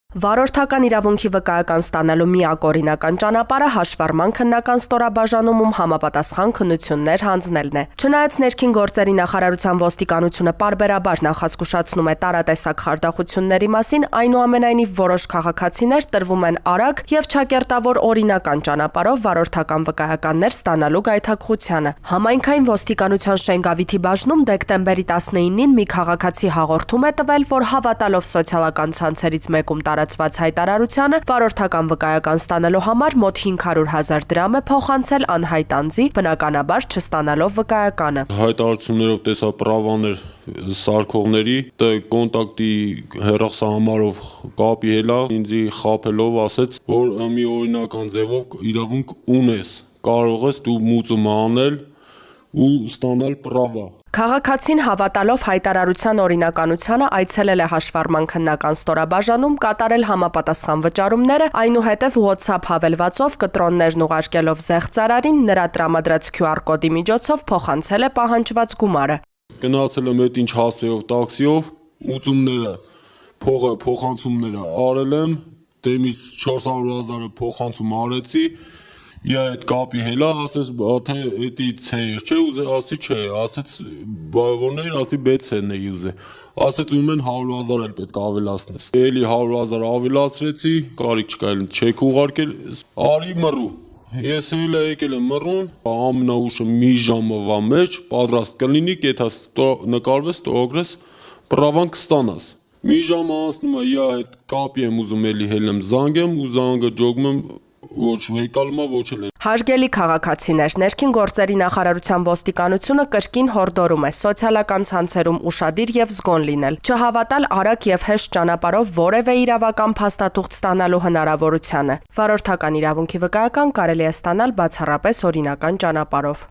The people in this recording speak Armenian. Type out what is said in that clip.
Վարորդական իրավունքի վկայական ստանալու միակ օրինական ճանապարհը հաշվառման քննական ստորաբաժանումում համապատասխան քննություններ հանձնելն է։ Չնայած ներքին գործերի նախարարության ոստիկանությունը պարբերաբար նախազգուշացնում է տարատեսակ խարդախությունների մասին, այնուամենայնիվ որոշ քաղաքացիներ տրվում են արագ եւ չակերտավոր օրինական ճանապարհով վարորդական վկայականներ ստանալու գայթակղությանը։ Համայնքային ոստիկանության Շենգավիթի բաժնում դեկտեմբերի 19-ին մի քաղաքացի հաղորդում է տվել, որ հավատալով սոցիալական ցանցերից մեկում տարածված հայտարարությանը վարորդական վկայական ստանալու համար մոտ 500,000 դրամ է փոխանցել անհայտ անձի, բնականաբար չստանալով վկայականը։ Հայտարարություններով տեսա պրավաներ սարքողների, կոնտակտի հեռախոսահամարով կապի հելա, ինձի խաբելով ասեց, որ մի օրինական ձևով իրավունք ունես, կարող ես դու մուծում անել ու ստանալ պրավա։ Քաղաքացին հավատալով հայտարարության օրինականությանը այցելել է հաշվառման քննական ստորաբաժանում, կատարել համապատասխան վճարումները, այնուհետև WhatsApp հավելվածով կտրոններն ուղարկելով զեղծարարին, նրա տրամադրած QR կոդի միջոցով փոխանցել է պահանջված գումարը։ Գնացել եմ այդ ինչ հասեով, տաքսիով, ուծումները, փոխանցումները արել եմ, դեմից 400,000-ը փոխանցում արեցի, այդ կապի հելա, ասես, թե էդի ցեյր չէ, ասի չէ, ասեց, որներ, ասի բեցեն է ուզե, ասեց ուզում են 100,000 էլ պետք ավելացնես, էլի 100,000 ավելացրեցի, կարիք չկա էլ չեք ուղարկել, արի մռու, ես էլ եկել եմ մռուն, ամենաուշը մի ժամվա մեջ պատրաստ կլինի, կեթաս նկարվես, տողրես, պրավան կստանաս, մի ժամ անցնում է, այդ կապի եմ ուզում էլի հելեմ զանգեմ ու զանգը ջոգում եմ, ոչ վեկալմա ոչ էլ է։ Հարգելի քաղաքացիներ, ներքին գործերի նախարարության ոստիկանությունը կրկին հորդորում է սոցիալական ցանցերում ուշադիր եւ զգոն լինել, չհավատալ արագ եւ հեշտ ճանապարհով որևէ իրավական փաստաթուղթ ստանալու հնարավորությանը։ Վարորդական իրավունքի վկայական կարելի է ստանալ բացառապես օրինական ճանապարհով։